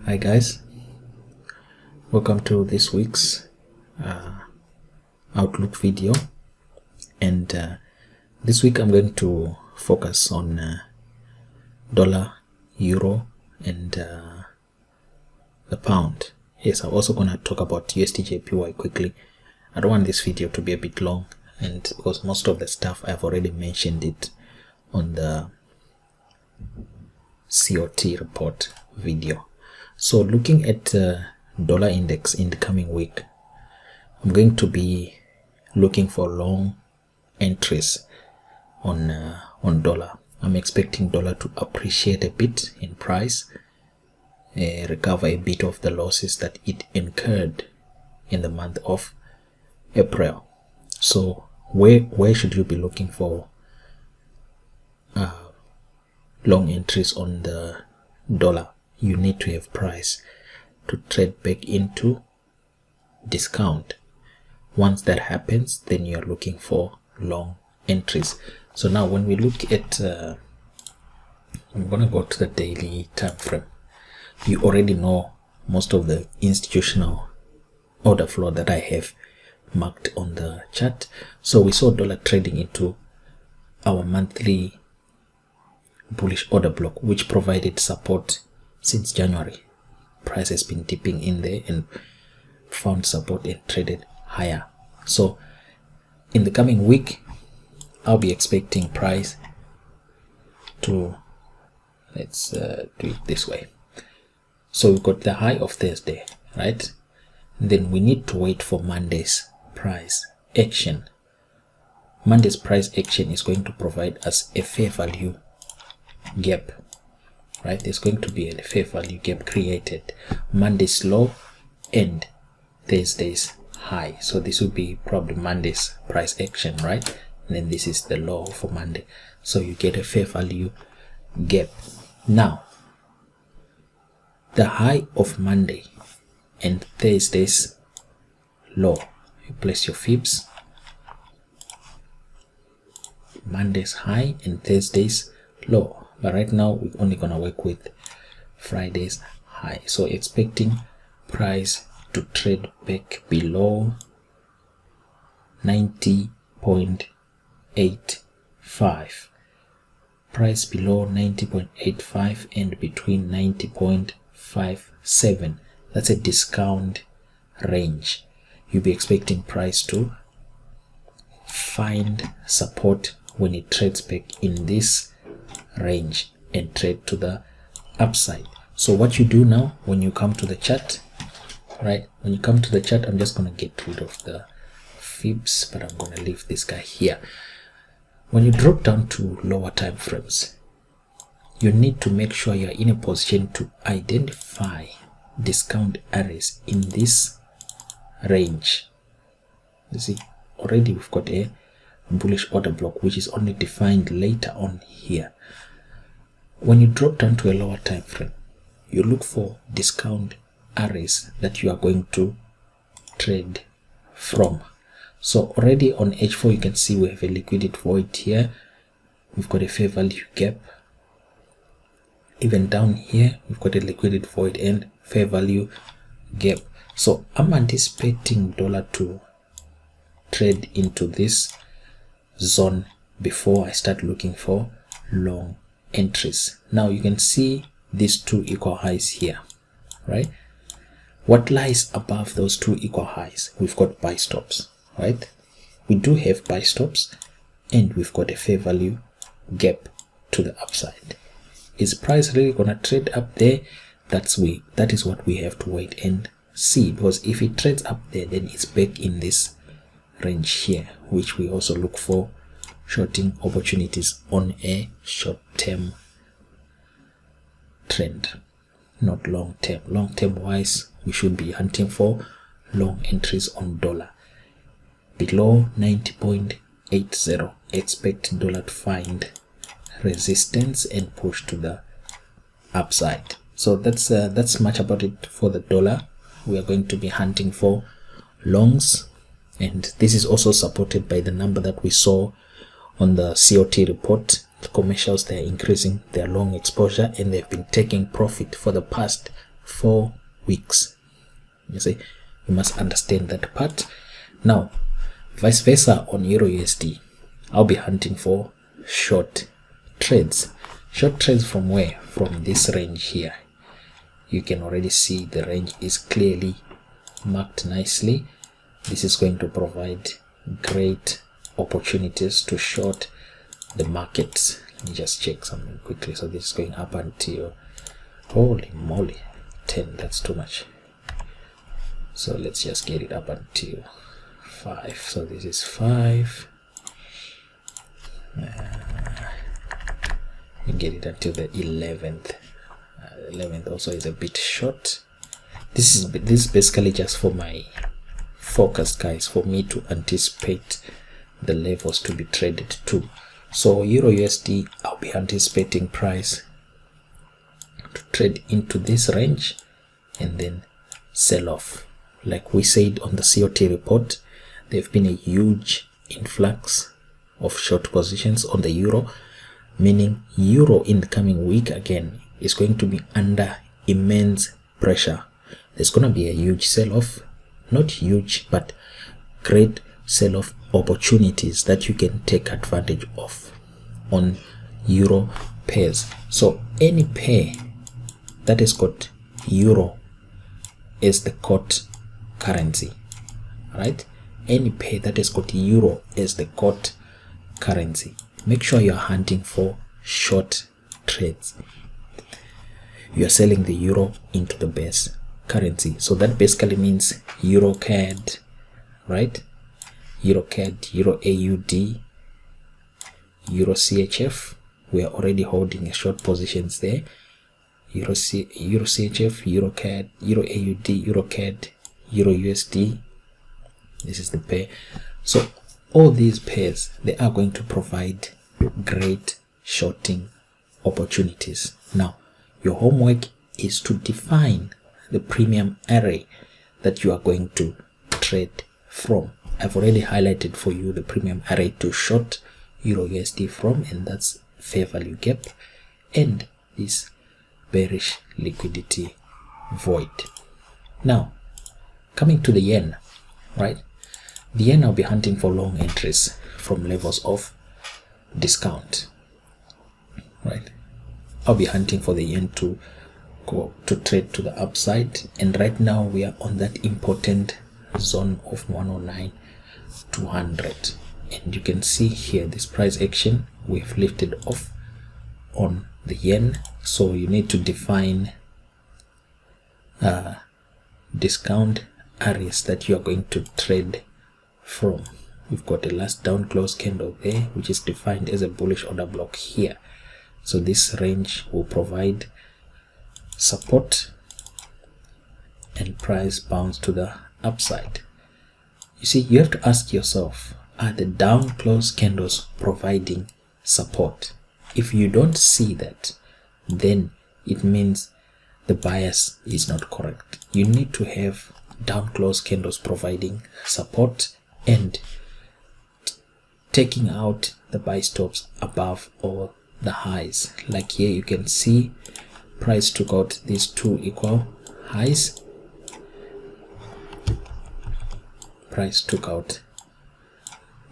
Hi guys, welcome to this week's Outlook video, and this week I'm going to focus on dollar, euro, and the pound. Yes, I'm also going to talk about USDJPY quickly. I don't want this video to be a bit long, and because most of the stuff I've already mentioned it on the COT report video. So looking at dollar index in the coming week, I'm going to be looking for long entries on dollar. I'm expecting dollar to appreciate a bit in price, recover a bit of the losses that it incurred in the month of April. So where should you be looking for long entries on the dollar? You need to have price to trade back into discount. Once that happens, then you're looking for long entries. So now when we look at I'm gonna go to the daily time frame. You already know most of the institutional order flow that I have marked on the chart. So we saw dollar trading into our monthly bullish order block, which provided support since January. Price has been dipping in there and found support and traded higher. So in the coming week, I'll be expecting price to, let's do it this way. So we've got the high of Thursday, right? And then we need to wait for Monday's price action. Monday's price action is going to provide us a fair value gap, right? There's going to be a fair value gap created. Monday's low and Thursday's high. So this will be probably Monday's price action, right? And then this is the low for Monday. So you get a fair value gap. Now, the high of Monday and Thursday's low, you place your fibs. Monday's high and Thursday's low. But right now we're only gonna work with Friday's high. So expecting price to trade back below 90.85. Price below 90.85 and between 90.57. That's a discount range. You'll be expecting price to find support when it trades back in this range and trade to the upside. So what you do now when you come to the chart, right? When you come to the chart, I'm just going to get rid of the fibs, but I'm going to leave this guy here. When you drop down to lower time frames, you need to make sure you're in a position to identify discount areas in this range. You see, already we've got a bullish order block which is only defined later on here. When you drop down to a lower time frame, you look for discount areas that you are going to trade from. So already on H4 you can see we have a liquidity void here. We've got a fair value gap. Even down here we've got a liquidity void and fair value gap. So I'm anticipating dollar to trade into this zone before I start looking for long entries. Now you can see these two equal highs here, right? What lies above those two equal highs? We've got buy stops, right? We do have buy stops and we've got a fair value gap to the upside. Is price really gonna trade up there? That is what we have to wait and see, because if it trades up there, then it's back in this range here, which we also look for shorting opportunities on a short-term trend, not long-term. Long-term wise, we should be hunting for long entries on dollar below 90.80. Expect dollar to find resistance and push to the upside. So that's much about it for the dollar. We are going to be hunting for longs, and this is also supported by the number that we saw on the COT report. The commercials, they're increasing their long exposure and they've been taking profit for the past 4 weeks. You see, you must understand that part. Now, vice versa on EURUSD, I'll be hunting for short trades. Short trades from where? From this range here. You can already see the range is clearly marked nicely. This is going to provide great opportunities to short the markets. Let me just check something quickly. So this is going up until, holy moly, 10. That's too much. So let's just get it up until 5. So this is 5. You get it until the 11th. 11th also is a bit short. This is basically just for my focus, guys, for me to anticipate the levels to be traded to. So EURUSD, I'll be anticipating price to trade into this range and then sell off. Like we said on the COT report, there've been a huge influx of short positions on the euro, meaning euro in the coming week again is going to be under immense pressure. There's going to be a huge sell-off, not huge, but great sell-off opportunities that you can take advantage of on euro pairs. So any pair that has got euro as the quote currency, right? Any pair that has got euro as the quote currency, make sure you're hunting for short trades. You're selling the euro into the base currency. So that basically means EuroCAD, right? EuroCAD, EURAUD, EuroCHF. We are already holding a short positions there. EuroCHF, EuroCAD, EuRAUD, EuroCAD, EURUSD. This is the pair. So all these pairs, they are going to provide great shorting opportunities. Now, your homework is to define the premium array that you are going to trade from. I've already highlighted for you the premium array to short EURUSD from, and that's fair value gap and this bearish liquidity void. Now, coming to the yen, right? The yen, I'll be hunting for long entries from levels of discount, right? I'll be hunting for the yen to go to trade to the upside, and right now we are on that important zone of 109.200, and you can see here this price action we've lifted off on the yen. So you need to define discount areas that you are going to trade from. We've got a last down close candle there, which is defined as a bullish order block here. So this range will provide support and price bounce to the upside. You see, you have to ask yourself, are the down close candles providing support? If you don't see that, then it means the bias is not correct. You need to have down close candles providing support and taking out the buy stops above all the highs. Like here you can see price took out these two equal highs. Price took out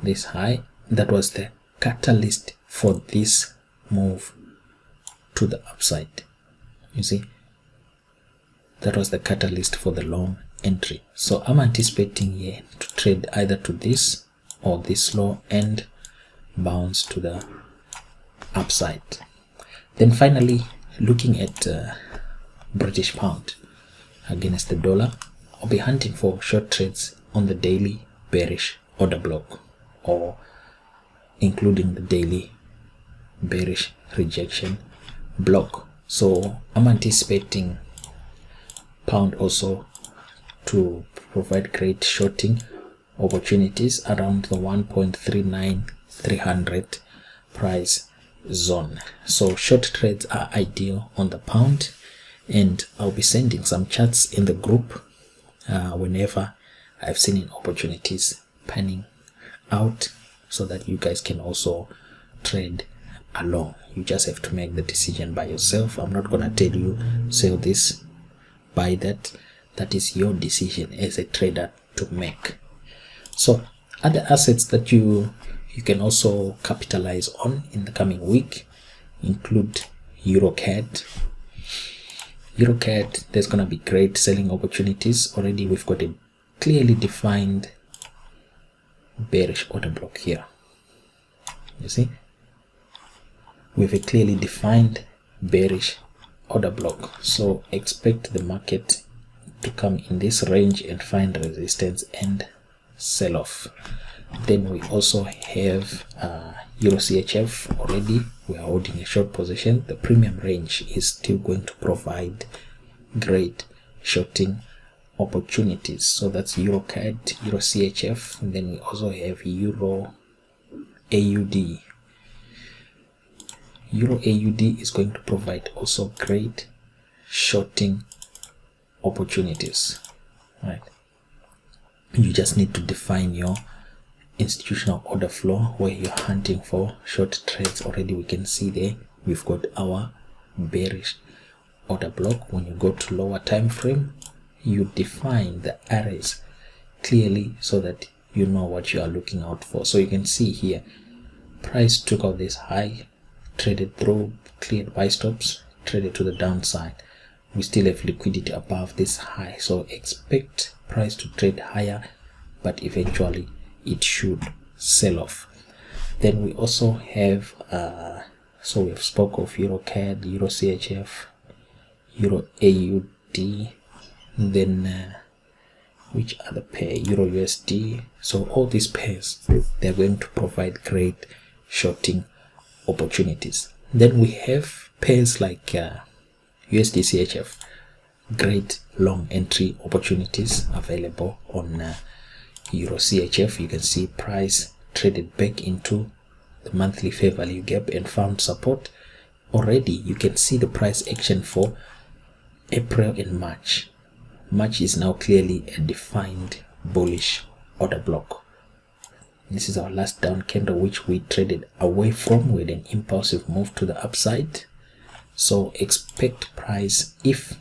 this high. That was the catalyst for this move to the upside. You see, that was the catalyst for the long entry. So I'm anticipating here to trade either to this or this low and bounce to the upside. Then finally, looking at British pound against the dollar, I'll be hunting for short trades on the daily bearish order block, or including the daily bearish rejection block. So I'm anticipating pound also to provide great shorting opportunities around the 1.39300 price zone. So short trades are ideal on the pound, and I'll be sending some charts in the group whenever I've seen in opportunities panning out, so that you guys can also trade along. You just have to make the decision by yourself. I'm not gonna tell you sell this buy that, that is your decision as a trader to make. So other assets that you can also capitalize on in the coming week include EURUSD. EURUSD, there's going to be great selling opportunities. Already we've got a clearly defined bearish order block here. You see, we have a clearly defined bearish order block, so expect the market to come in this range and find resistance and sell off. Then we also have EURUSDJPY. Already we are holding a short position. The premium range is still going to provide great shorting opportunities. So that's EURUSD, EURUSDJPY, and then we also have EURAUD. EURAUD is going to provide also great shorting opportunities, right? You just need to define your institutional order flow where you're hunting for short trades. Already we can see there we've got our bearish order block. When you go to lower time frame, you define the areas clearly so that you know what you are looking out for. So you can see here, price took out this high, traded through, cleared buy stops, traded to the downside. We still have liquidity above this high, so expect price to trade higher, but eventually it should sell off. Then we also have so we have spoke of EURUSD, EURUSDJPY, EURAUD, then which other pair? EURUSD. So all these pairs, they're going to provide great shorting opportunities. Then we have pairs like USDJPY, great long entry opportunities available on EURUSDJPY. You can see price traded back into the monthly fair value gap and found support. Already you can see the price action for April and March. March is now clearly a defined bullish order block. This is our last down candle which we traded away from with an impulsive move to the upside. So expect price, if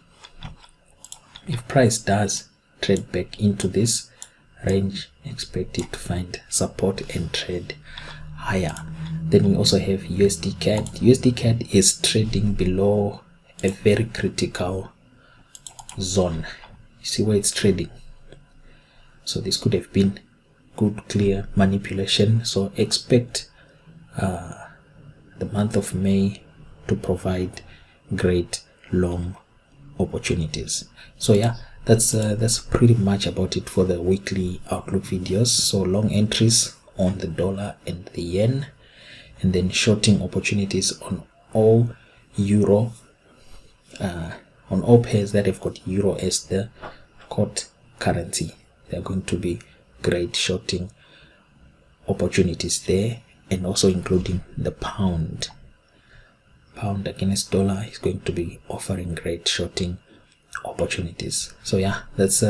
price does trade back into this range, expect it to find support and trade higher. Then we also have USDCAD. USDCAD is trading below a very critical zone. You see where it's trading, so this could have been good clear manipulation. So expect the month of May to provide great long opportunities. So yeah, that's pretty much about it for the weekly outlook videos. So long entries on the dollar and the yen, and then shorting opportunities on all euro, on all pairs that have got euro as the core currency. There are going to be great shorting opportunities there, and also including the pound against dollar is going to be offering great shorting opportunities. So yeah, that's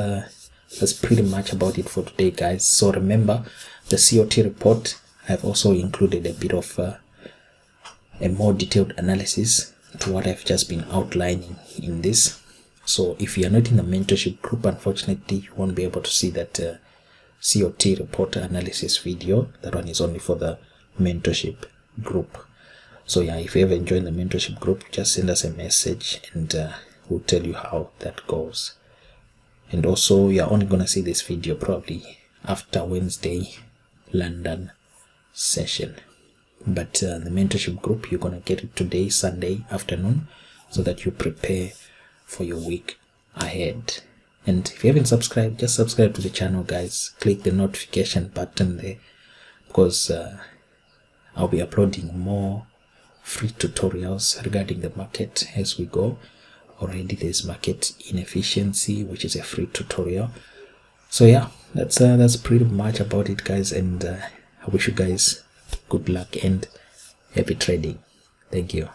pretty much about it for today, guys. So remember, the COT report, I've also included a bit of a more detailed analysis to what I've just been outlining in this. So if you are not in the mentorship group, unfortunately you won't be able to see that COT report analysis video. That one is only for the mentorship group. So yeah, if you ever join the mentorship group, just send us a message and we'll tell you how that goes. And also, you're only gonna see this video probably after Wednesday London session, but the mentorship group, you're gonna get it today, Sunday afternoon, so that you prepare for your week ahead. And if you haven't subscribed, just subscribe to the channel, guys. Click the notification button there, because I'll be uploading more free tutorials regarding the market as we go. Already there's market inefficiency, which is a free tutorial. So yeah, that's pretty much about it, guys, and I wish you guys good luck and happy trading. Thank you.